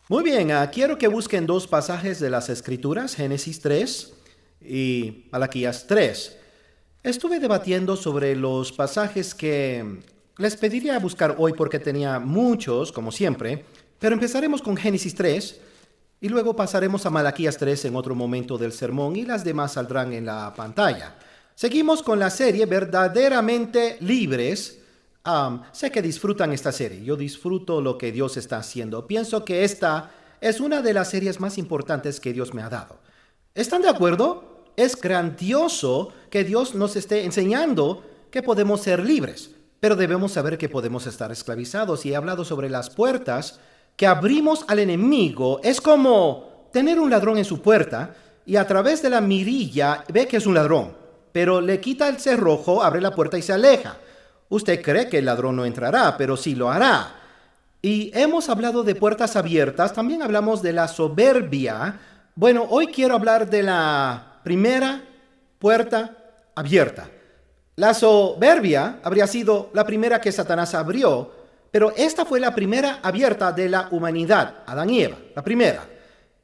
Muy bien, quiero que busquen dos pasajes de las Escrituras, Génesis 3 y Malaquías 3. Estuve debatiendo sobre los pasajes que les pediría buscar hoy porque tenía muchos, como siempre, pero empezaremos con Génesis 3 y luego pasaremos a Malaquías 3 en otro momento del sermón y las demás saldrán en la pantalla. Seguimos con la serie Verdaderamente Libres. Sé que disfrutan esta serie. Yo disfruto lo que Dios está haciendo. Pienso que esta es una de las series más importantes que Dios me ha dado. ¿Están de acuerdo? Es grandioso que Dios nos esté enseñando que podemos ser libres, pero debemos saber que podemos estar esclavizados. Y he hablado sobre las puertas que abrimos al enemigo. Es como tener un ladrón en su puerta y a través de la mirilla ve que es un ladrón, pero le quita el cerrojo, abre la puerta y se aleja. Usted cree que el ladrón no entrará, pero sí lo hará. Y hemos hablado de puertas abiertas, también hablamos de la soberbia. Bueno, hoy quiero hablar de la primera puerta abierta. La soberbia habría sido la primera que Satanás abrió, pero esta fue la primera abierta de la humanidad, Adán y Eva, la primera.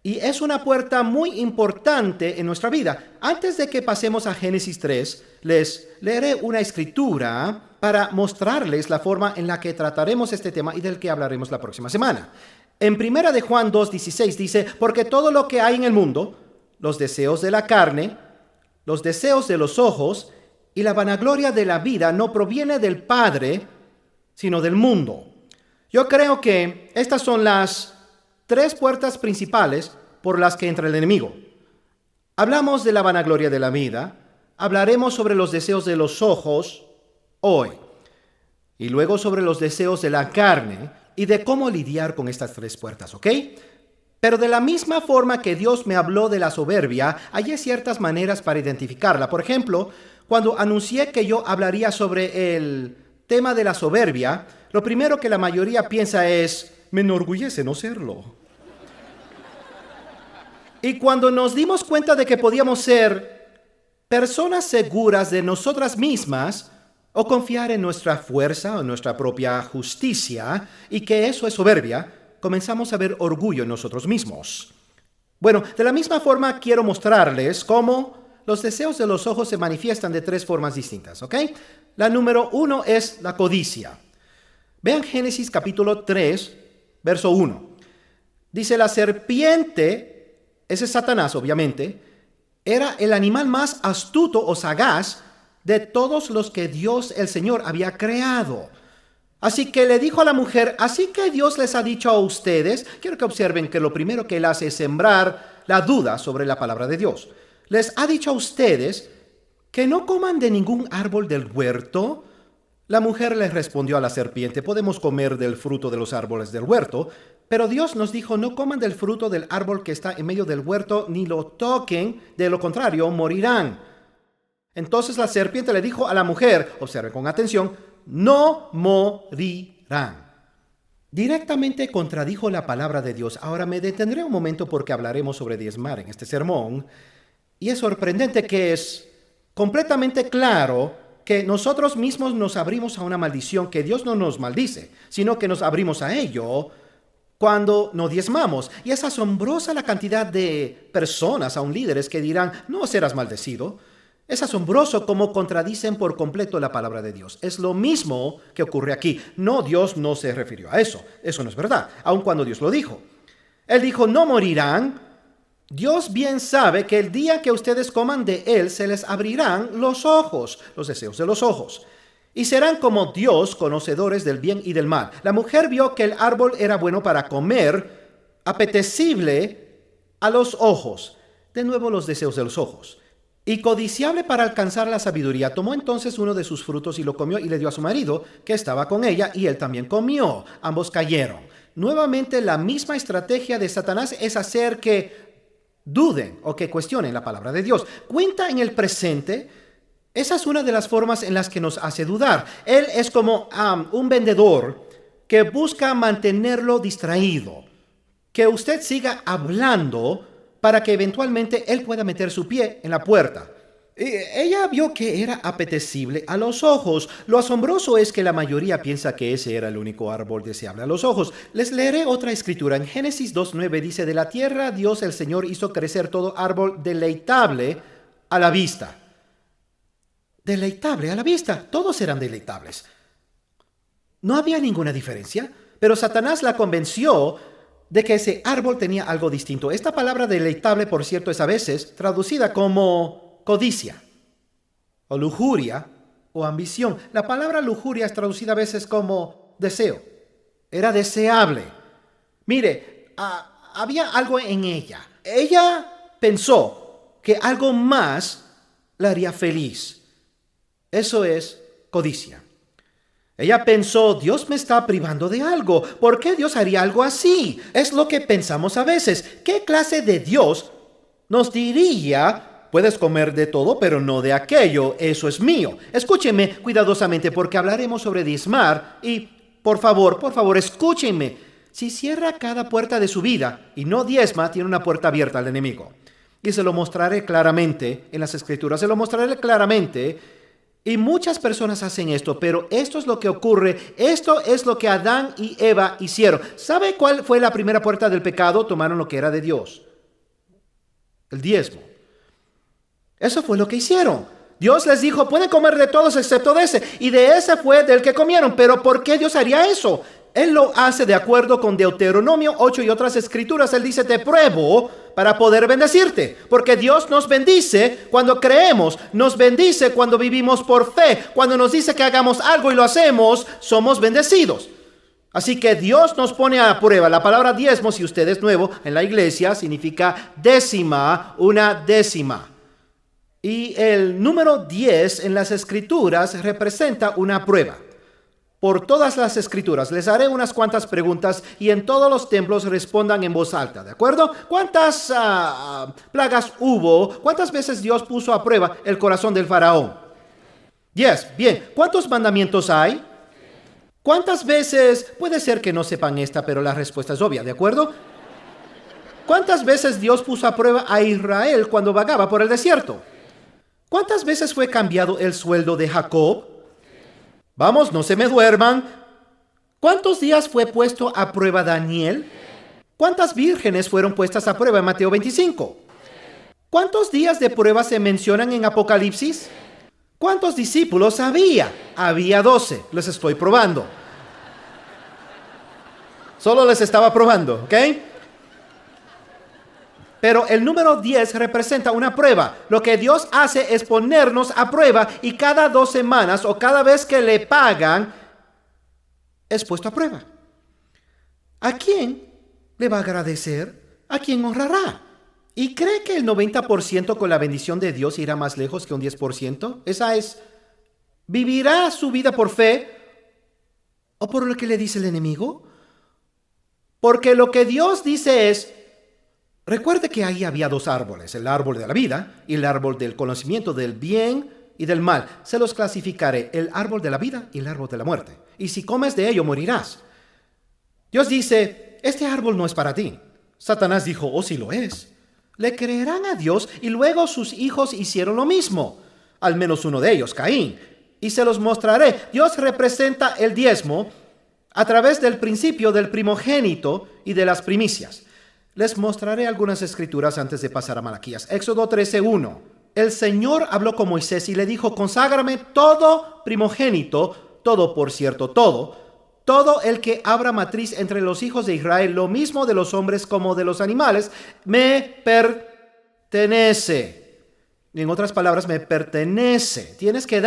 Y es una puerta muy importante en nuestra vida. Antes de que pasemos a Génesis 3, les leeré una escritura para mostrarles la forma en la que trataremos este tema y del que hablaremos la próxima semana. En primera de Juan 2:16 dice, porque todo lo que hay en el mundo, los deseos de la carne, los deseos de los ojos y la vanagloria de la vida no proviene del Padre, sino del mundo. Yo creo que estas son las tres puertas principales por las que entra el enemigo. Hablamos de la vanagloria de la vida, hablaremos sobre los deseos de los ojos hoy, y luego sobre los deseos de la carne y de cómo lidiar con estas tres puertas, ¿ok? Pero de la misma forma que Dios me habló de la soberbia, hay ciertas maneras para identificarla. Por ejemplo, cuando anuncié que yo hablaría sobre el tema de la soberbia, lo primero que la mayoría piensa es, me enorgullece no serlo. Y cuando nos dimos cuenta de que podíamos ser personas seguras de nosotras mismas o confiar en nuestra fuerza o en nuestra propia justicia y que eso es soberbia, comenzamos a ver orgullo en nosotros mismos. Bueno, de la misma forma quiero mostrarles cómo los deseos de los ojos se manifiestan de tres formas distintas, ¿ok? La número 1 es la codicia. Vean Génesis capítulo 3, verso 1. Dice, la serpiente, ese es Satanás obviamente, era el animal más astuto o sagaz de todos los que Dios el Señor había creado. Así que le dijo a la mujer, así que Dios les ha dicho a ustedes, quiero que observen que lo primero que él hace es sembrar la duda sobre la palabra de Dios. Les ha dicho a ustedes que no coman de ningún árbol del huerto. La mujer les respondió a la serpiente, podemos comer del fruto de los árboles del huerto, pero Dios nos dijo, no coman del fruto del árbol que está en medio del huerto, ni lo toquen, de lo contrario morirán. Entonces la serpiente le dijo a la mujer, observen con atención, no morirán. Directamente contradijo la palabra de Dios. Ahora me detendré un momento porque hablaremos sobre diezmar en este sermón. Y es sorprendente que es completamente claro que nosotros mismos nos abrimos a una maldición, que Dios no nos maldice, sino que nos abrimos a ello cuando nos diezmamos. Y es asombrosa la cantidad de personas, aun líderes, que dirán, no serás maldecido. Es asombroso cómo contradicen por completo la palabra de Dios. Es lo mismo que ocurre aquí. No, Dios no se refirió a eso. Eso no es verdad, aun cuando Dios lo dijo. Él dijo, no morirán. Dios bien sabe que el día que ustedes coman de él, se les abrirán los ojos, los deseos de los ojos, y serán como Dios, conocedores del bien y del mal. La mujer vio que el árbol era bueno para comer, apetecible a los ojos, de nuevo los deseos de los ojos, y codiciable para alcanzar la sabiduría. Tomó entonces uno de sus frutos y lo comió y le dio a su marido, que estaba con ella, y él también comió. Ambos cayeron. Nuevamente la misma estrategia de Satanás es hacer que duden o que cuestionen la palabra de Dios. Cuenta en el presente. Esa es una de las formas en las que nos hace dudar. Él es como un vendedor que busca mantenerlo distraído, que usted siga hablando para que eventualmente él pueda meter su pie en la puerta. Ella vio que era apetecible a los ojos. Lo asombroso es que la mayoría piensa que ese era el único árbol deseable a los ojos. Les leeré otra escritura. En Génesis 2:9 dice, de la tierra Dios el Señor hizo crecer todo árbol deleitable a la vista. Deleitable a la vista. Todos eran deleitables. No había ninguna diferencia, pero Satanás la convenció de que ese árbol tenía algo distinto. Esta palabra deleitable, por cierto, es a veces traducida como codicia, o lujuria, o ambición. La palabra lujuria es traducida a veces como deseo. Era deseable. Mire, había algo en ella. Ella pensó que algo más la haría feliz. Eso es codicia. Ella pensó, Dios me está privando de algo. ¿Por qué Dios haría algo así? Es lo que pensamos a veces. ¿Qué clase de Dios nos diría, puedes comer de todo, pero no de aquello, eso es mío? Escúchenme cuidadosamente porque hablaremos sobre diezmar y, por favor, escúchenme. Si cierra cada puerta de su vida y no diezma, tiene una puerta abierta al enemigo. Y se lo mostraré claramente en las Escrituras, se lo mostraré claramente. Y muchas personas hacen esto, pero esto es lo que ocurre, esto es lo que Adán y Eva hicieron. ¿Sabe cuál fue la primera puerta del pecado? Tomaron lo que era de Dios, el diezmo. Eso fue lo que hicieron. Dios les dijo, pueden comer de todos excepto de ese, y de ese fue del que comieron. Pero ¿por qué Dios haría eso? Él lo hace de acuerdo con Deuteronomio 8 y otras escrituras. Él dice, te pruebo para poder bendecirte. Porque Dios nos bendice cuando creemos, nos bendice cuando vivimos por fe. Cuando nos dice que hagamos algo y lo hacemos, somos bendecidos. Así que Dios nos pone a prueba. La palabra diezmo, si usted es nuevo en la iglesia, significa décima, una décima. Y el número 10 en las escrituras representa una prueba. Por todas las escrituras les haré unas cuantas preguntas y en todos los templos respondan en voz alta, ¿de acuerdo? ¿Cuántas plagas hubo? ¿Cuántas veces Dios puso a prueba el corazón del faraón? 10. Bien. ¿Cuántos mandamientos hay? ¿Cuántas veces? Puede ser que no sepan esta, pero la respuesta es obvia, ¿de acuerdo? ¿Cuántas veces Dios puso a prueba a Israel cuando vagaba por el desierto? ¿Cuántas veces fue cambiado el sueldo de Jacob? Vamos, no se me duerman. ¿Cuántos días fue puesto a prueba Daniel? ¿Cuántas vírgenes fueron puestas a prueba en Mateo 25? ¿Cuántos días de prueba se mencionan en Apocalipsis? ¿Cuántos discípulos había? Había 12. Les estoy probando. Solo les estaba probando, ¿ok? Pero el número 10 representa una prueba. Lo que Dios hace es ponernos a prueba y cada 2 semanas o cada vez que le pagan es puesto a prueba. ¿A quién le va a agradecer? ¿A quién honrará? ¿Y cree que el 90% con la bendición de Dios irá más lejos que un 10%? Esa es, ¿vivirá su vida por fe o por lo que le dice el enemigo? Porque lo que Dios dice es, recuerde que ahí había 2 árboles, el árbol de la vida y el árbol del conocimiento del bien y del mal. Se los clasificaré, el árbol de la vida y el árbol de la muerte. Y si comes de ello, morirás. Dios dice, este árbol no es para ti. Satanás dijo, oh, sí lo es. Le creerán a Dios y luego sus hijos hicieron lo mismo. Al menos uno de ellos, Caín. Y se los mostraré. Dios representa el diezmo a través del principio del primogénito y de las primicias. Les mostraré algunas escrituras antes de pasar a Malaquías. Éxodo 13:1. El Señor habló con Moisés y le dijo, conságrame todo primogénito, todo por cierto, todo el que abra matriz entre los hijos de Israel, lo mismo de los hombres como de los animales, me pertenece. En otras palabras, me pertenece. Tienes que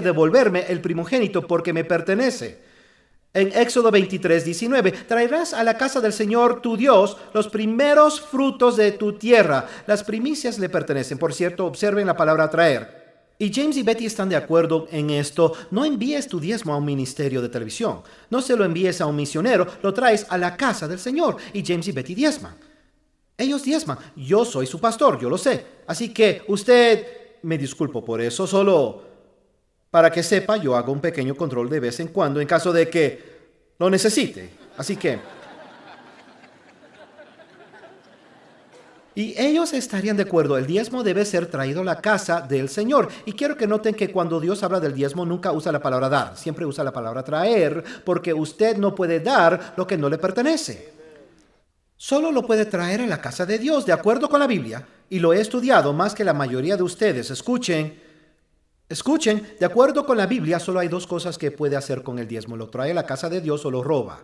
devolverme el primogénito porque me pertenece. En Éxodo 23:19, traerás a la casa del Señor tu Dios los primeros frutos de tu tierra. Las primicias le pertenecen. Por cierto, observen la palabra traer. Y James y Betty están de acuerdo en esto. No envíes tu diezmo a un ministerio de televisión. No se lo envíes a un misionero. Lo traes a la casa del Señor. Y James y Betty diezman. Ellos diezman. Yo soy su pastor, yo lo sé. Así que usted, me disculpo por eso, solo para que sepa, yo hago un pequeño control de vez en cuando en caso de que lo necesite. Así que... Y ellos estarían de acuerdo, el diezmo debe ser traído a la casa del Señor. Y quiero que noten que cuando Dios habla del diezmo nunca usa la palabra dar, siempre usa la palabra traer, porque usted no puede dar lo que no le pertenece. Solo lo puede traer a la casa de Dios, de acuerdo con la Biblia. Y lo he estudiado más que la mayoría de ustedes. Escuchen, de acuerdo con la Biblia, solo hay dos cosas que puede hacer con el diezmo. Lo trae a la casa de Dios o lo roba.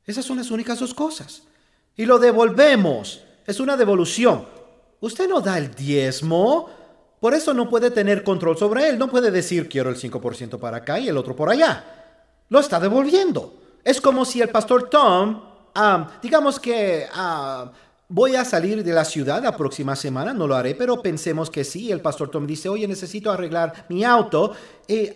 Esas son las únicas dos cosas. Y lo devolvemos. Es una devolución. Usted no da el diezmo, por eso no puede tener control sobre él. No puede decir, quiero el 5% para acá y el otro por allá. Lo está devolviendo. Es como si el pastor Tom, digamos que voy a salir de la ciudad la próxima semana, no lo haré, pero pensemos que sí. El pastor Tom dice, oye, necesito arreglar mi auto. Y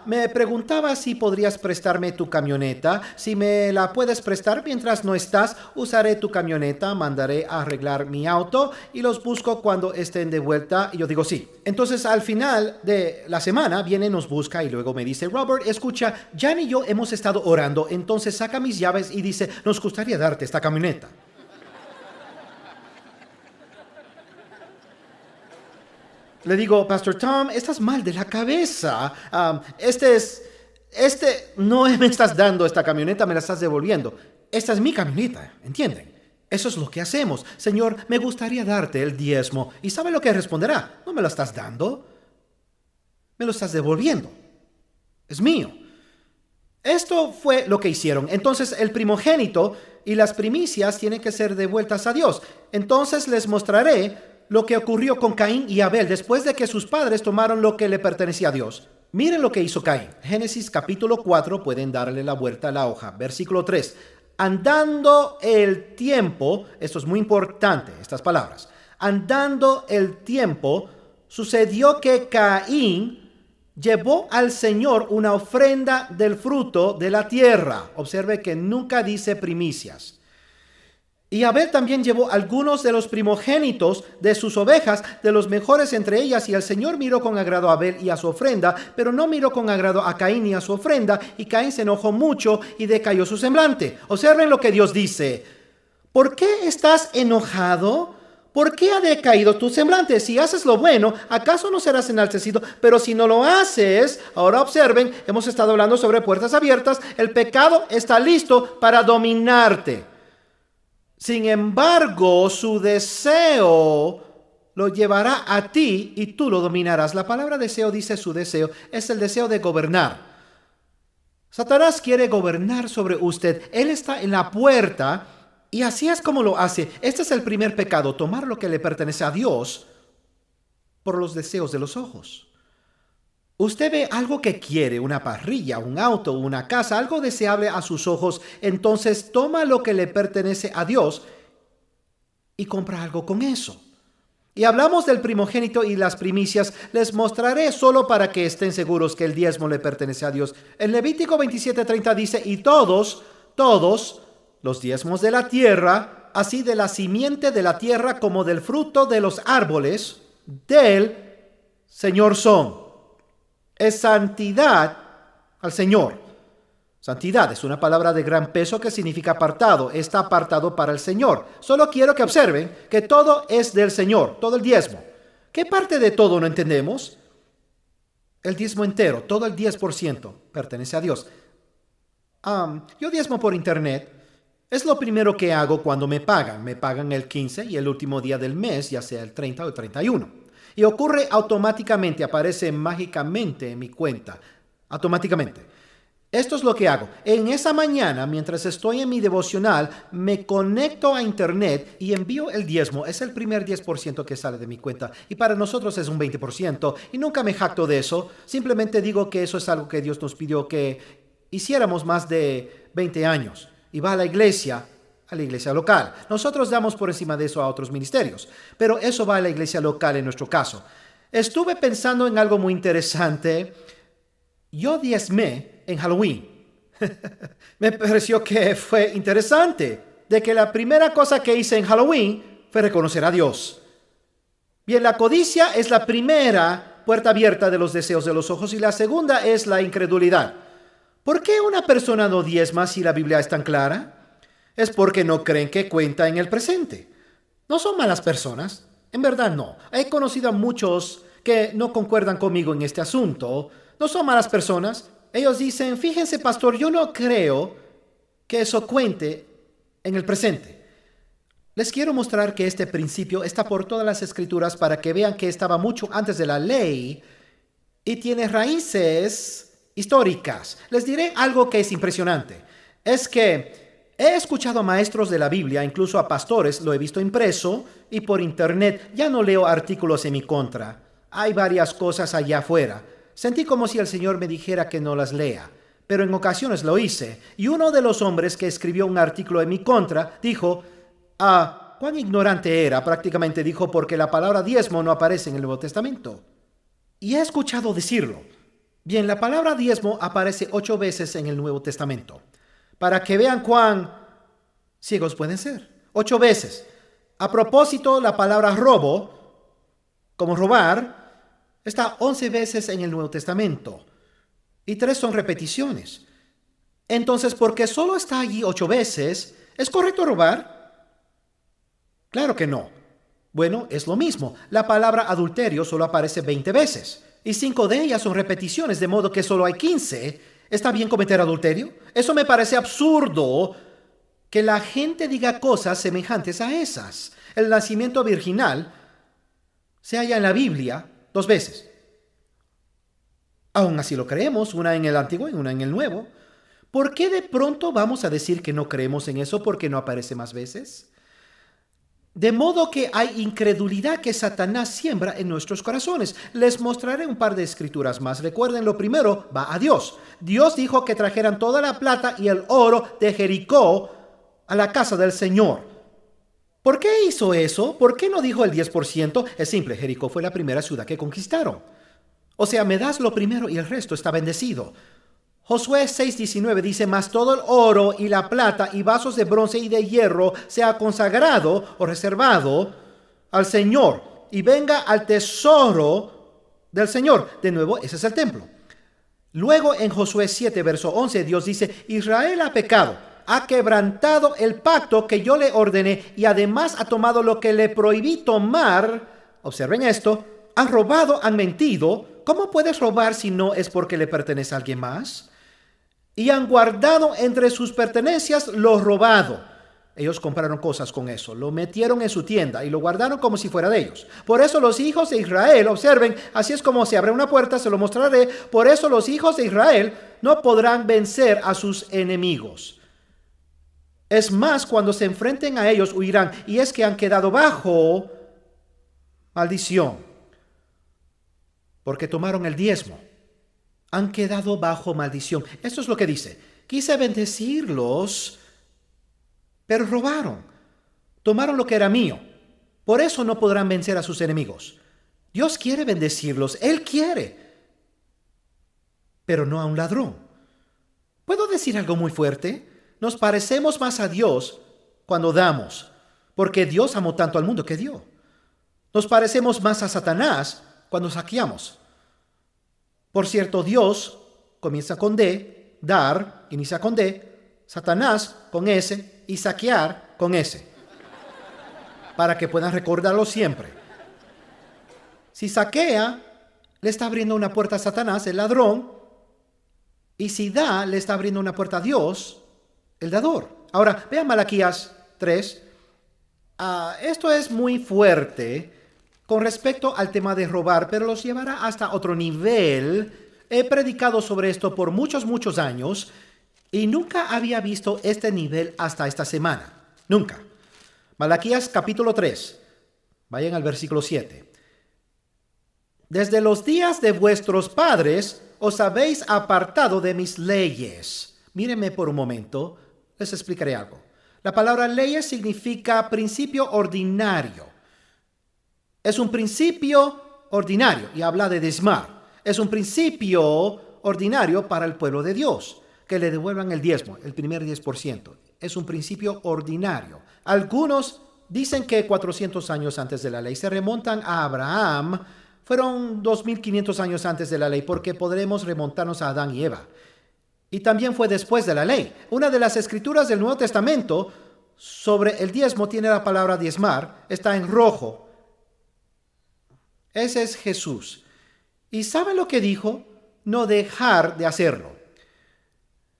me preguntaba si podrías prestarme tu camioneta. Si me la puedes prestar mientras no estás, usaré tu camioneta, mandaré a arreglar mi auto y los busco cuando estén de vuelta. Y yo digo sí. Entonces al final de la semana viene, nos busca y luego me dice, Robert, escucha, Jan y yo hemos estado orando, entonces saca mis llaves y dice, nos gustaría darte esta camioneta. Le digo, Pastor Tom, estás mal de la cabeza. No me estás dando esta camioneta, me la estás devolviendo. Esta es mi camioneta, ¿entienden? Eso es lo que hacemos. Señor, me gustaría darte el diezmo. ¿Y sabe lo que responderá? No me lo estás dando, me lo estás devolviendo. Es mío. Esto fue lo que hicieron. Entonces el primogénito y las primicias tienen que ser devueltas a Dios. Entonces les mostraré lo que ocurrió con Caín y Abel después de que sus padres tomaron lo que le pertenecía a Dios. Miren lo que hizo Caín. Génesis capítulo 4, pueden darle la vuelta a la hoja. Versículo 3. Andando el tiempo, esto es muy importante, estas palabras. Andando el tiempo, sucedió que Caín llevó al Señor una ofrenda del fruto de la tierra. Observe que nunca dice primicias. Y Abel también llevó algunos de los primogénitos de sus ovejas, de los mejores entre ellas, y el Señor miró con agrado a Abel y a su ofrenda, pero no miró con agrado a Caín y a su ofrenda, y Caín se enojó mucho y decayó su semblante. Observen lo que Dios dice. ¿Por qué estás enojado? ¿Por qué ha decaído tu semblante? Si haces lo bueno, ¿acaso no serás enaltecido? Pero si no lo haces, ahora observen, hemos estado hablando sobre puertas abiertas, el pecado está listo para dominarte. Sin embargo, su deseo lo llevará a ti y tú lo dominarás. La palabra deseo dice su deseo, es el deseo de gobernar. Satanás quiere gobernar sobre usted. Él está en la puerta y así es como lo hace. Este es el primer pecado, tomar lo que le pertenece a Dios por los deseos de los ojos. Usted ve algo que quiere, una parrilla, un auto, una casa, algo deseable a sus ojos, entonces toma lo que le pertenece a Dios y compra algo con eso. Y hablamos del primogénito y las primicias, les mostraré solo para que estén seguros que el diezmo le pertenece a Dios. En Levítico 27:30 dice, y todos los diezmos de la tierra, así de la simiente de la tierra como del fruto de los árboles, del Señor son. Es santidad al Señor. Santidad es una palabra de gran peso que significa apartado. Está apartado para el Señor. Solo quiero que observen que todo es del Señor, todo el diezmo. ¿Qué parte de todo no entendemos? El diezmo entero, todo el 10% pertenece a Dios. Yo diezmo por internet. Es lo primero que hago cuando me pagan. Me pagan el 15 y el último día del mes, ya sea el 30 o el 31. Y ocurre automáticamente, aparece mágicamente en mi cuenta. Automáticamente. Esto es lo que hago. En esa mañana, mientras estoy en mi devocional, me conecto a internet y envío el diezmo. Es el primer 10% que sale de mi cuenta. Y para nosotros es un 20%. Y nunca me jacto de eso. Simplemente digo que eso es algo que Dios nos pidió que hiciéramos más de 20 años. Y va a la iglesia local. Nosotros damos por encima de eso a otros ministerios, pero eso va a la iglesia local en nuestro caso. Estuve pensando en algo muy interesante. Yo diezmé en Halloween. Me pareció que fue interesante, de que la primera cosa que hice en Halloween fue reconocer a Dios. Bien, la codicia es la primera puerta abierta de los deseos de los ojos y la segunda es la incredulidad. ¿Por qué una persona no diezma si la Biblia es tan clara? Es porque no creen que cuenta en el presente. No son malas personas, en verdad no. He conocido a muchos que no concuerdan conmigo en este asunto. No son malas personas. Ellos dicen, fíjense pastor, yo no creo que eso cuente en el presente. Les quiero mostrar que este principio está por todas las escrituras para que vean que estaba mucho antes de la ley y tiene raíces históricas. Les diré algo que es impresionante. Es que he escuchado a maestros de la Biblia, incluso a pastores, lo he visto impreso y por internet. Ya no leo artículos en mi contra. Hay varias cosas allá afuera. Sentí como si el Señor me dijera que no las lea, pero en ocasiones lo hice. Y uno de los hombres que escribió un artículo en mi contra dijo, cuán ignorante era, prácticamente dijo, porque la palabra diezmo no aparece en el Nuevo Testamento. Y he escuchado decirlo. Bien, la palabra diezmo aparece 8 veces en el Nuevo Testamento. Para que vean cuán ciegos pueden ser. 8 veces. A propósito, la palabra robo, como robar, está 11 veces en el Nuevo Testamento. Y 3 son repeticiones. Entonces, porque solo está allí 8 veces, ¿es correcto robar? Claro que no. Bueno, es lo mismo. La palabra adulterio solo aparece 20 veces. Y 5 de ellas son repeticiones, de modo que solo hay 15. ¿Está bien cometer adulterio? Eso me parece absurdo que la gente diga cosas semejantes a esas. El nacimiento virginal se halla en la Biblia 2 veces. Aún así lo creemos, una en el Antiguo y una en el Nuevo. ¿Por qué de pronto vamos a decir que no creemos en eso porque no aparece más veces? De modo que hay incredulidad que Satanás siembra en nuestros corazones. Les mostraré un par de escrituras más. Recuerden, lo primero va a Dios. Dios dijo que trajeran toda la plata y el oro de Jericó a la casa del Señor. ¿Por qué hizo eso? ¿Por qué no dijo el 10%? Es simple, Jericó fue la primera ciudad que conquistaron. O sea, me das lo primero y el resto está bendecido. Josué 6:19 dice, mas todo el oro y la plata y vasos de bronce y de hierro sea consagrado o reservado al Señor y venga al tesoro del Señor. De nuevo, ese es el templo. Luego en Josué 7, verso 11, Dios dice, Israel ha pecado, ha quebrantado el pacto que yo le ordené y además ha tomado lo que le prohibí tomar. Observen esto, han robado, han mentido. ¿Cómo puedes robar si no es porque le pertenece a alguien más? Y han guardado entre sus pertenencias lo robado. Ellos compraron cosas con eso, lo metieron en su tienda y lo guardaron como si fuera de ellos. Por eso los hijos de Israel, observen, así es como se abre una puerta, se lo mostraré. Por eso los hijos de Israel no podrán vencer a sus enemigos. Es más, cuando se enfrenten a ellos huirán. Y es que han quedado bajo maldición, porque tomaron el diezmo. Han quedado bajo maldición. Esto es lo que dice. Quise bendecirlos, pero robaron. Tomaron lo que era mío. Por eso no podrán vencer a sus enemigos. Dios quiere bendecirlos. Él quiere. Pero no a un ladrón. ¿Puedo decir algo muy fuerte? Nos parecemos más a Dios cuando damos, porque Dios amó tanto al mundo que dio. Nos parecemos más a Satanás cuando saqueamos. Por cierto, Dios comienza con D, dar, inicia con D, Satanás con S y saquear con S. Para que puedan recordarlo siempre. Si saquea, le está abriendo una puerta a Satanás, el ladrón, y si da, le está abriendo una puerta a Dios, el dador. Ahora, vean Malaquías 3. Esto es muy fuerte con respecto al tema de robar, pero los llevará hasta otro nivel. He predicado sobre esto por muchos años y nunca había visto este nivel hasta esta semana. Nunca. Malaquías capítulo 3. Vayan al versículo 7. Desde los días de vuestros padres os habéis apartado de mis leyes. Mírenme por un momento, les explicaré algo. La palabra leyes significa principio ordinario. Es un principio ordinario y habla de diezmar. Es un principio ordinario para el pueblo de Dios, que le devuelvan el diezmo, el primer 10%. Es un principio ordinario. Algunos dicen que 400 años antes de la ley se remontan a Abraham. Fueron 2500 años antes de la ley, porque podremos remontarnos a Adán y Eva. Y también fue después de la ley. Una de las escrituras del Nuevo Testamento sobre el diezmo tiene la palabra diezmar, está en rojo. Ese es Jesús. ¿Y saben lo que dijo? No dejar de hacerlo.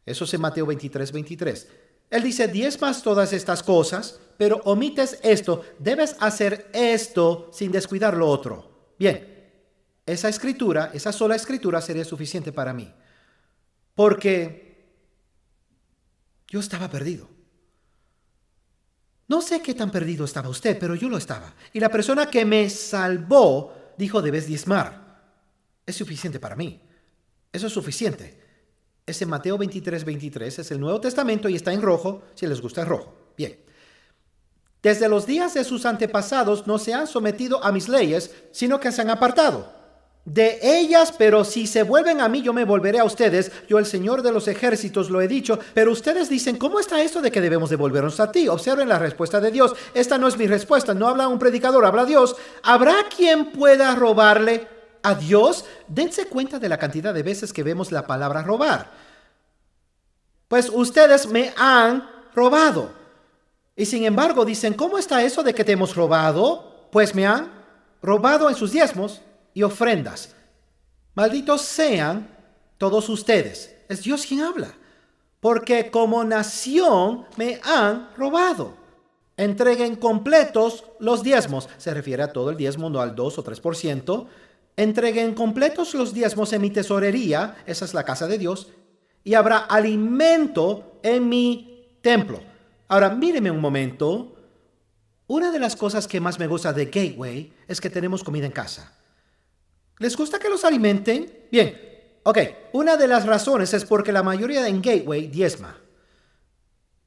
Eso es en Mateo 23:23. Él dice, diezmas todas estas cosas, pero omites esto. Debes hacer esto sin descuidar lo otro. Bien, esa escritura, esa sola escritura sería suficiente para mí. Porque yo estaba perdido. No sé qué tan perdido estaba usted, pero yo lo estaba. Y la persona que me salvó dijo, debes diezmar. Es suficiente para mí. Eso es suficiente. Es en Mateo 23:23, es el Nuevo Testamento y está en rojo, si les gusta el rojo. Bien. Desde los días de sus antepasados no se han sometido a mis leyes, sino que se han apartado de ellas, pero si se vuelven a mí, yo me volveré a ustedes. Yo, el Señor de los ejércitos, lo he dicho. Pero ustedes dicen, ¿cómo está esto de que debemos devolvernos a ti? Observen la respuesta de Dios. Esta no es mi respuesta, no habla un predicador, habla Dios. ¿Habrá quien pueda robarle a Dios? Dense cuenta de la cantidad de veces que vemos la palabra robar. Pues ustedes me han robado. Y sin embargo dicen, ¿cómo está eso de que te hemos robado? Pues me han robado en sus diezmos y ofrendas. Malditos sean todos ustedes. Es Dios quien habla. Porque como nación me han robado. Entreguen completos los diezmos. Se refiere a todo el diezmo, no al 2 o 3%. Entreguen completos los diezmos en mi tesorería. Esa es la casa de Dios. Y habrá alimento en mi templo. Ahora, míreme un momento. Una de las cosas que más me gusta de Gateway es que tenemos comida en casa. ¿Les gusta que los alimenten? Bien, ok. Una de las razones es porque la mayoría en Gateway diezma.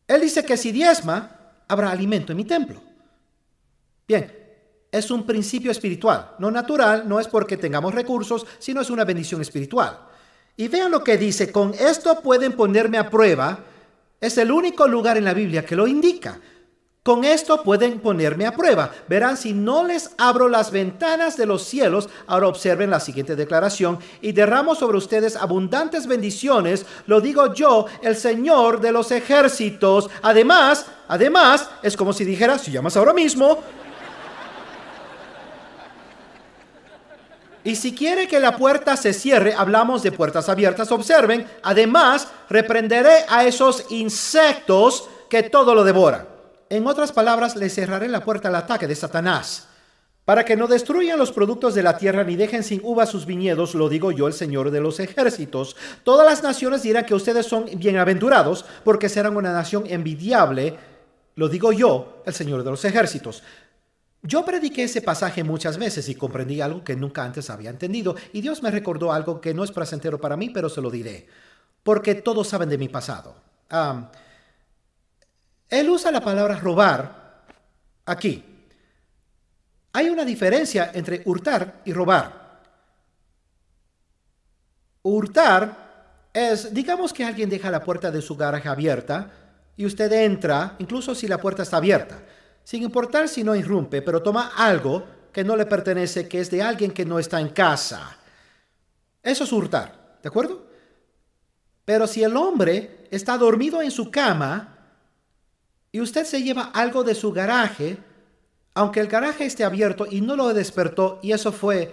Él dice que si diezma, habrá alimento en mi templo. Bien, es un principio espiritual, no natural, no es porque tengamos recursos, sino es una bendición espiritual. Y vean lo que dice, con esto pueden ponerme a prueba. Es el único lugar en la Biblia que lo indica. Con esto pueden ponerme a prueba. Verán, si no les abro las ventanas de los cielos, ahora observen la siguiente declaración, y derramo sobre ustedes abundantes bendiciones, lo digo yo, el Señor de los ejércitos. Además, es como si dijera, si llamas ahora mismo, y si quiere que la puerta se cierre, hablamos de puertas abiertas, observen, además, reprenderé a esos insectos que todo lo devoran. En otras palabras, le cerraré la puerta al ataque de Satanás, para que no destruyan los productos de la tierra ni dejen sin uvas sus viñedos, lo digo yo, el Señor de los ejércitos. Todas las naciones dirán que ustedes son bienaventurados, porque serán una nación envidiable, lo digo yo, el Señor de los ejércitos. Yo prediqué ese pasaje muchas veces y comprendí algo que nunca antes había entendido, y Dios me recordó algo que no es placentero para mí, pero se lo diré, porque todos saben de mi pasado. Él usa la palabra robar aquí. Hay una diferencia entre hurtar y robar. Hurtar es, digamos que alguien deja la puerta de su garaje abierta y usted entra, incluso si la puerta está abierta, sin importar si no irrumpe, pero toma algo que no le pertenece, que es de alguien que no está en casa. Eso es hurtar, ¿de acuerdo? Pero si el hombre está dormido en su cama y usted se lleva algo de su garaje, aunque el garaje esté abierto y no lo despertó, y eso fue,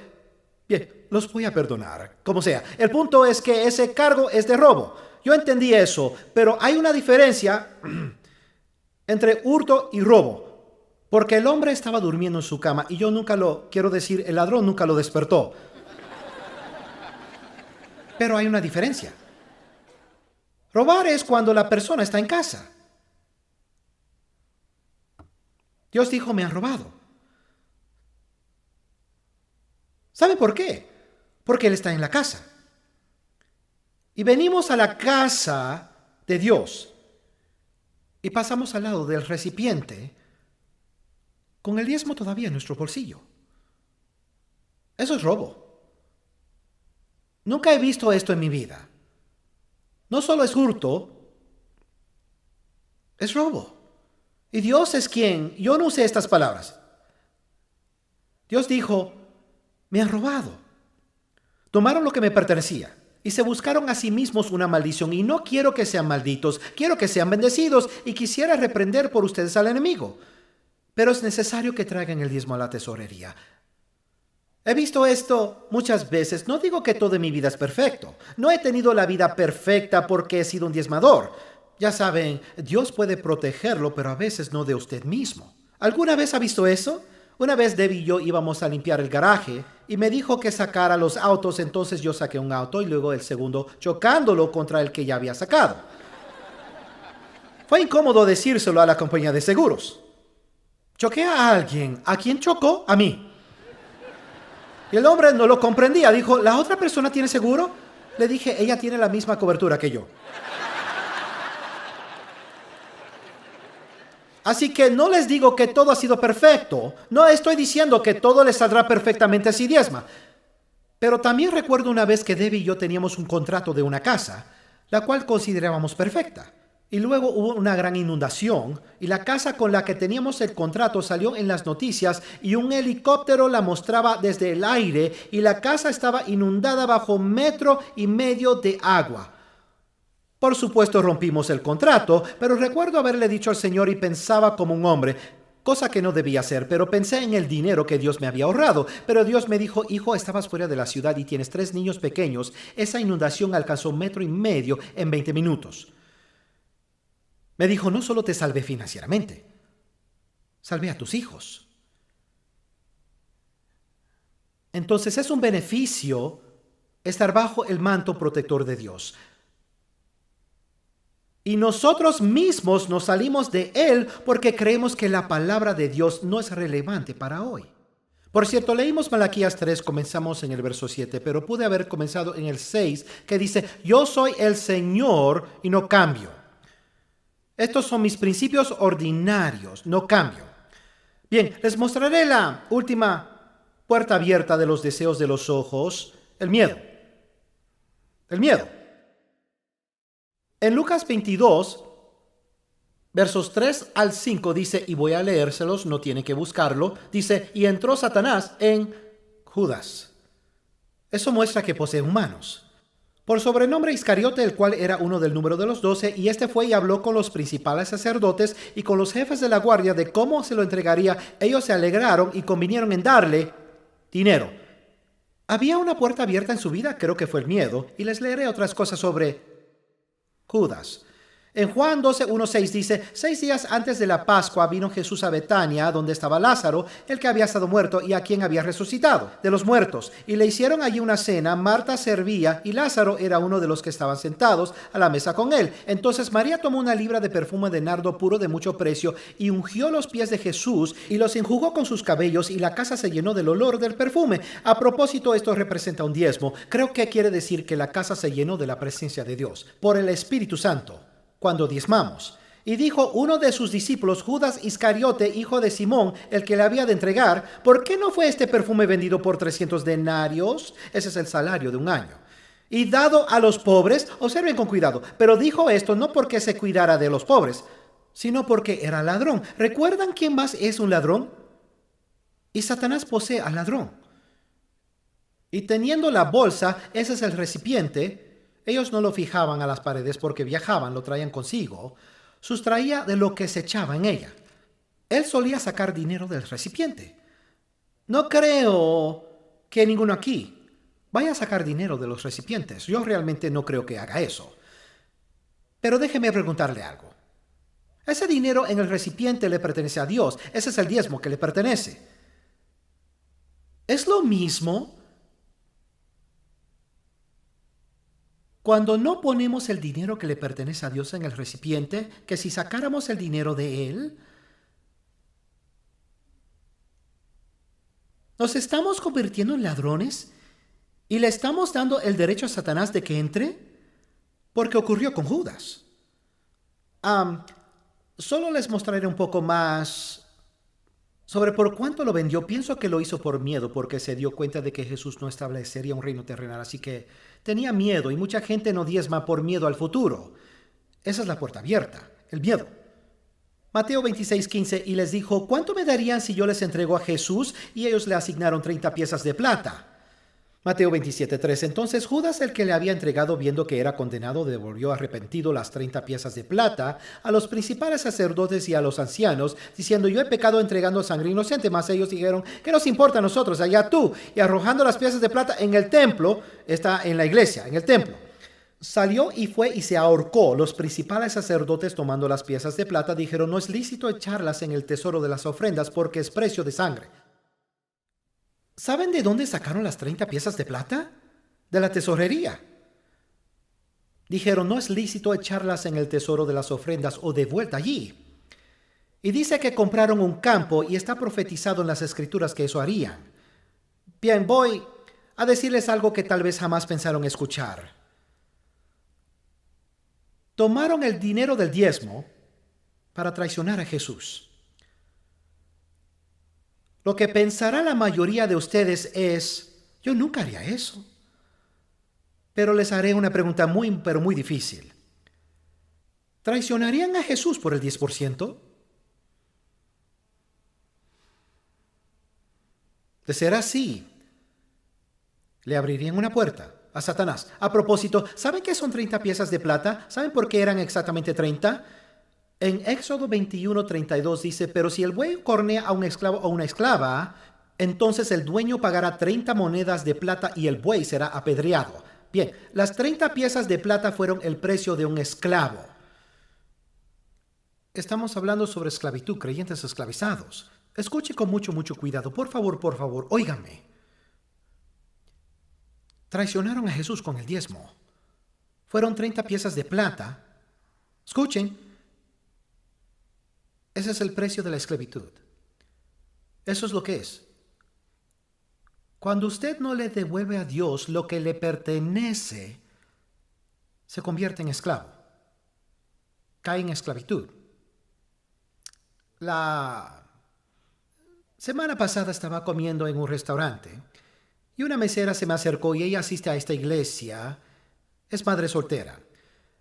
bien, los voy a perdonar, como sea. El punto es que ese cargo es de robo. Yo entendí eso, pero hay una diferencia entre hurto y robo, porque el hombre estaba durmiendo en su cama y el ladrón nunca lo despertó. Pero hay una diferencia. Robar es cuando la persona está en casa. Dios dijo, me han robado. ¿Sabe por qué? Porque Él está en la casa. Y venimos a la casa de Dios y pasamos al lado del recipiente con el diezmo todavía en nuestro bolsillo. Eso es robo. Nunca he visto esto en mi vida. No solo es hurto, es robo. Y Dios es quien, yo no usé estas palabras. Dios dijo, me han robado. Tomaron lo que me pertenecía. y se buscaron a sí mismos una maldición. Y no quiero que sean malditos, quiero que sean bendecidos, y quisiera reprender por ustedes al enemigo. Pero es necesario que traigan el diezmo a la tesorería. He visto esto muchas veces. No digo que todo en mi vida es perfecto. No he tenido la vida perfecta porque he sido un diezmador. Ya saben, Dios puede protegerlo, pero a veces no de usted mismo. ¿Alguna vez ha visto eso? Una vez Debbie y yo íbamos a limpiar el garaje y me dijo que sacara los autos. Entonces yo saqué un auto y luego el segundo chocándolo contra el que ya había sacado. Fue incómodo decírselo a la compañía de seguros. Choqué a alguien. ¿A quién chocó? A mí. Y el hombre no lo comprendía. Dijo, ¿la otra persona tiene seguro? Le dije, ella tiene la misma cobertura que yo. Así que no les digo que todo ha sido perfecto. No estoy diciendo que todo les saldrá perfectamente si diezma. Pero también recuerdo una vez que Debbie y yo teníamos un contrato de una casa, la cual considerábamos perfecta. Y luego hubo una gran inundación y la casa con la que teníamos el contrato salió en las noticias y un helicóptero la mostraba desde el aire y la casa estaba inundada bajo 1,5 metros de agua. Por supuesto rompimos el contrato, pero recuerdo haberle dicho al Señor y pensaba como un hombre, cosa que no debía hacer, pero pensé en el dinero que Dios me había ahorrado. Pero Dios me dijo, hijo, estabas fuera de la ciudad y tienes 3 niños pequeños. Esa inundación alcanzó 1,5 metros en 20 minutos. Me dijo, no solo te salvé financieramente, salvé a tus hijos. Entonces es un beneficio estar bajo el manto protector de Dios. Y nosotros mismos nos salimos de él porque creemos que la palabra de Dios no es relevante para hoy. Por cierto, leímos Malaquías 3, comenzamos en el verso 7, pero pude haber comenzado en el 6, que dice, yo soy el Señor y no cambio. Estos son mis principios ordinarios, no cambio. Bien, les mostraré la última puerta abierta de los deseos de los ojos, el miedo. El miedo. En Lucas 22, versos 3 al 5 dice, y voy a leérselos, no tiene que buscarlo, dice, y entró Satanás en Judas. Eso muestra que posee humanos. Por sobrenombre Iscariote, el cual era uno del número de los 12, y este fue y habló con los principales sacerdotes y con los jefes de la guardia de cómo se lo entregaría. Ellos se alegraron y convinieron en darle dinero. Había una puerta abierta en su vida, creo que fue el miedo, y les leeré otras cosas sobre Judas. En Juan 12:1-6 dice, 6 días antes de la Pascua vino Jesús a Betania, donde estaba Lázaro, el que había estado muerto y a quien había resucitado de los muertos. Y le hicieron allí una cena, Marta servía y Lázaro era uno de los que estaban sentados a la mesa con él. Entonces María tomó una libra de perfume de nardo puro de mucho precio y ungió los pies de Jesús y los enjugó con sus cabellos y la casa se llenó del olor del perfume. A propósito, esto representa un diezmo. Creo que quiere decir que la casa se llenó de la presencia de Dios por el Espíritu Santo cuando diezmamos. Y dijo uno de sus discípulos, Judas Iscariote, hijo de Simón, el que le había de entregar, ¿por qué no fue este perfume vendido por 300 denarios? Ese es el salario de un año. Y dado a los pobres, observen con cuidado, pero dijo esto no porque se cuidara de los pobres, sino porque era ladrón. ¿Recuerdan quién más es un ladrón? Y Satanás posee al ladrón. Y teniendo la bolsa, ese es el recipiente. Ellos no lo fijaban a las paredes porque viajaban, lo traían consigo. Sustraía de lo que se echaba en ella. Él solía sacar dinero del recipiente. No creo que ninguno aquí vaya a sacar dinero de los recipientes. Yo realmente no creo que haga eso. Pero déjeme preguntarle algo. Ese dinero en el recipiente le pertenece a Dios. Ese es el diezmo que le pertenece. ¿Es lo mismo cuando no ponemos el dinero que le pertenece a Dios en el recipiente, que si sacáramos el dinero de Él? ¿Nos estamos convirtiendo en ladrones y le estamos dando el derecho a Satanás de que entre? Porque ocurrió con Judas. Solo les mostraré un poco más sobre por cuánto lo vendió. Pienso que lo hizo por miedo, porque se dio cuenta de que Jesús no establecería un reino terrenal, así que tenía miedo, y mucha gente no diezma por miedo al futuro. Esa es la puerta abierta, el miedo. Mateo 26:15, y les dijo, ¿cuánto me darían si yo les entrego a Jesús? Y ellos le asignaron 30 piezas de plata. Mateo 27:3. Entonces Judas, el que le había entregado, viendo que era condenado, devolvió arrepentido las 30 piezas de plata a los principales sacerdotes y a los ancianos, diciendo: yo he pecado entregando sangre inocente. Mas ellos dijeron: ¿qué nos importa a nosotros? Allá tú. Y arrojando las piezas de plata en el templo, está en la iglesia, en el templo, salió y fue y se ahorcó. Los principales sacerdotes, tomando las piezas de plata, dijeron: no es lícito echarlas en el tesoro de las ofrendas, porque es precio de sangre. ¿Saben de dónde sacaron las 30 piezas de plata? De la tesorería. Dijeron: no es lícito echarlas en el tesoro de las ofrendas o de vuelta allí. Y dice que compraron un campo, y está profetizado en las escrituras que eso harían. Bien, voy a decirles algo que tal vez jamás pensaron escuchar. Tomaron el dinero del diezmo para traicionar a Jesús. Lo que pensará la mayoría de ustedes es: yo nunca haría eso. Pero les haré una pregunta pero muy difícil. ¿Traicionarían a Jesús por el 10%? De ser así, le abrirían una puerta a Satanás. A propósito, ¿saben qué son 30 piezas de plata? ¿Saben por qué eran exactamente 30? En Éxodo 21:32 dice: pero si el buey cornea a un esclavo o una esclava, entonces el dueño pagará 30 monedas de plata y el buey será apedreado. Bien, las 30 piezas de plata fueron el precio de un esclavo. Estamos hablando sobre esclavitud, creyentes esclavizados. Escuche con mucho cuidado. Por favor, óigame. Traicionaron a Jesús con el diezmo. Fueron 30 piezas de plata. Escuchen. Ese es el precio de la esclavitud. Eso es lo que es. Cuando usted no le devuelve a Dios lo que le pertenece, se convierte en esclavo. Cae en esclavitud. La semana pasada estaba comiendo en un restaurante y una mesera se me acercó, y ella asiste a esta iglesia. Es madre soltera.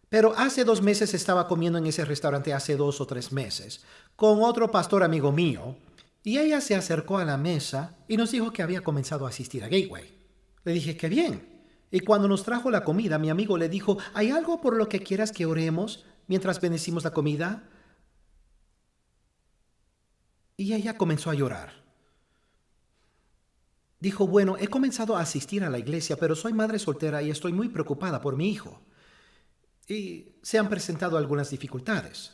Pero hace 2 meses estaba comiendo en ese restaurante, hace 2 o 3 meses, con otro pastor amigo mío, y ella se acercó a la mesa y nos dijo que había comenzado a asistir a Gateway. Le dije: qué bien. Y cuando nos trajo la comida, mi amigo le dijo: ¿hay algo por lo que quieras que oremos mientras bendecimos la comida? Y ella comenzó a llorar. Dijo: bueno, he comenzado a asistir a la iglesia, pero soy madre soltera y estoy muy preocupada por mi hijo. Y se han presentado algunas dificultades.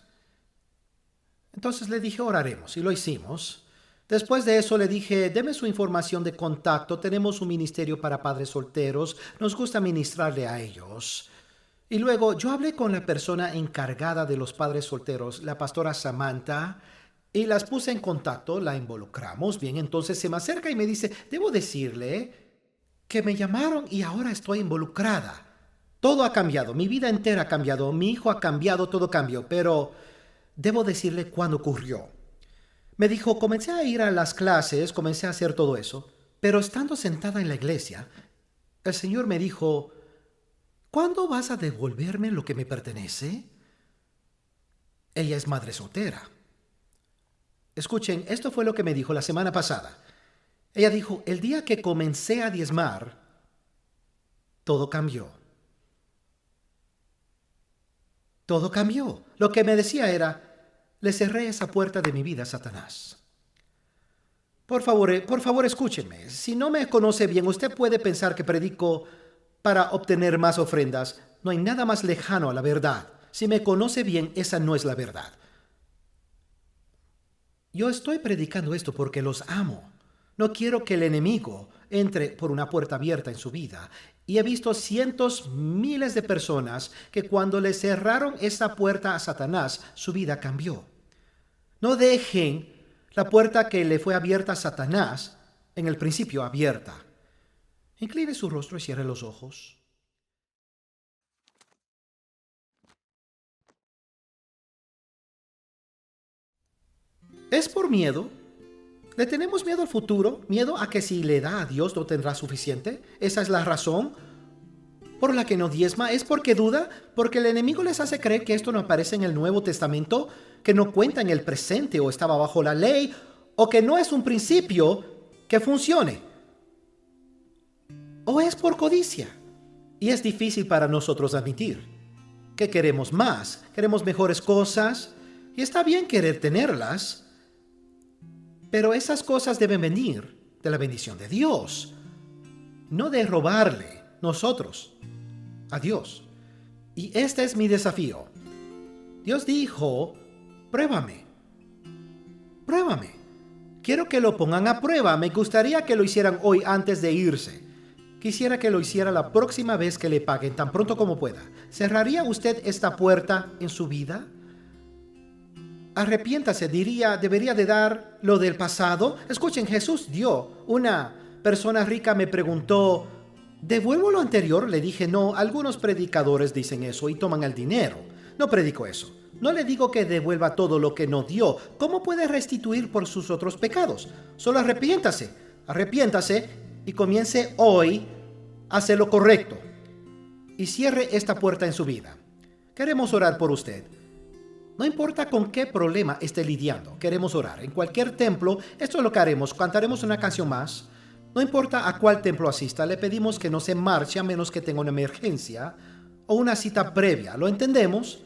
Entonces le dije: oraremos, y lo hicimos. Después de eso le dije: deme su información de contacto, tenemos un ministerio para padres solteros, nos gusta ministrarle a ellos. Y luego yo hablé con la persona encargada de los padres solteros, la pastora Samantha, y las puse en contacto, la involucramos. Bien, entonces se me acerca y me dice: debo decirle que me llamaron y ahora estoy involucrada. Todo ha cambiado, mi vida entera ha cambiado, mi hijo ha cambiado, todo cambió, pero debo decirle cuándo ocurrió. Me dijo: comencé a ir a las clases, comencé a hacer todo eso, pero estando sentada en la iglesia, el Señor me dijo: ¿cuándo vas a devolverme lo que me pertenece? Ella es madre soltera. Escuchen, esto fue lo que me dijo la semana pasada. Ella dijo: el día que comencé a diezmar, todo cambió. Todo cambió. Lo que me decía era: le cerré esa puerta de mi vida a Satanás. Por favor, escúchenme. Si no me conoce bien, usted puede pensar que predico para obtener más ofrendas. No hay nada más lejano a la verdad. Si me conoce bien, esa no es la verdad. Yo estoy predicando esto porque los amo. No quiero que el enemigo entre por una puerta abierta en su vida. Y he visto cientos, miles de personas que cuando le cerraron esa puerta a Satanás, su vida cambió. No dejen la puerta que le fue abierta a Satanás, en el principio abierta. Incline su rostro y cierre los ojos. ¿Es por miedo? ¿Le tenemos miedo al futuro? ¿Miedo a que si le da a Dios no tendrá suficiente? ¿Esa es la razón por la que no diezma? ¿Es porque duda? ¿Porque el enemigo les hace creer que esto no aparece en el Nuevo Testamento? ¿Que no cuenta en el presente o estaba bajo la ley? ¿O que no es un principio que funcione? ¿O es por codicia? Y es difícil para nosotros admitir que queremos más, queremos mejores cosas, y está bien querer tenerlas, pero esas cosas deben venir de la bendición de Dios, no de robarle nosotros a Dios. Y este es mi desafío. Dios dijo, pruébame. Quiero que lo pongan a prueba. Me gustaría que lo hicieran hoy antes de irse. Quisiera que lo hiciera la próxima vez que le paguen, tan pronto como pueda. ¿Cerraría usted esta puerta en su vida? Arrepiéntase, debería de dar lo del pasado. Escuchen, Jesús dio. Una persona rica me preguntó, ¿devuelvo lo anterior? Le dije, no, algunos predicadores dicen eso y toman el dinero. No predico eso. No le digo que devuelva todo lo que no dio. ¿Cómo puede restituir por sus otros pecados? Solo arrepiéntase y comience hoy a hacer lo correcto. Y cierre esta puerta en su vida. Queremos orar por usted. No importa con qué problema esté lidiando, queremos orar. En cualquier templo, esto es lo que haremos. Cantaremos una canción más. No importa a cuál templo asista, le pedimos que no se marche a menos que tenga una emergencia o una cita previa. ¿Lo entendemos?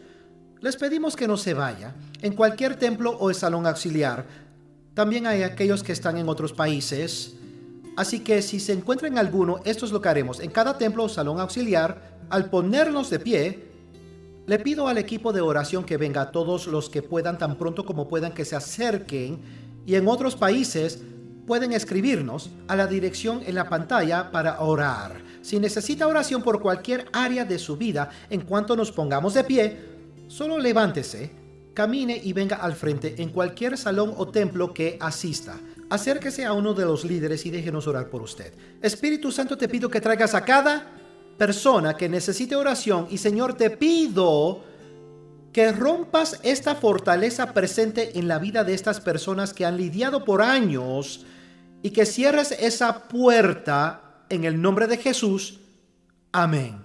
Les pedimos que no se vaya. En cualquier templo o salón auxiliar. También hay aquellos que están en otros países. Así que si se encuentra en alguno, esto es lo que haremos. En cada templo o salón auxiliar, al ponernos de pie, le pido al equipo de oración que venga, a todos los que puedan, tan pronto como puedan, que se acerquen. Y en otros países pueden escribirnos a la dirección en la pantalla para orar. Si necesita oración por cualquier área de su vida, en cuanto nos pongamos de pie, solo levántese, camine y venga al frente en cualquier salón o templo que asista. Acérquese a uno de los líderes y déjenos orar por usted. Espíritu Santo, te pido que traigas a cada persona que necesite oración, y Señor, te pido que rompas esta fortaleza presente en la vida de estas personas que han lidiado por años, y que cierres esa puerta en el nombre de Jesús. Amén.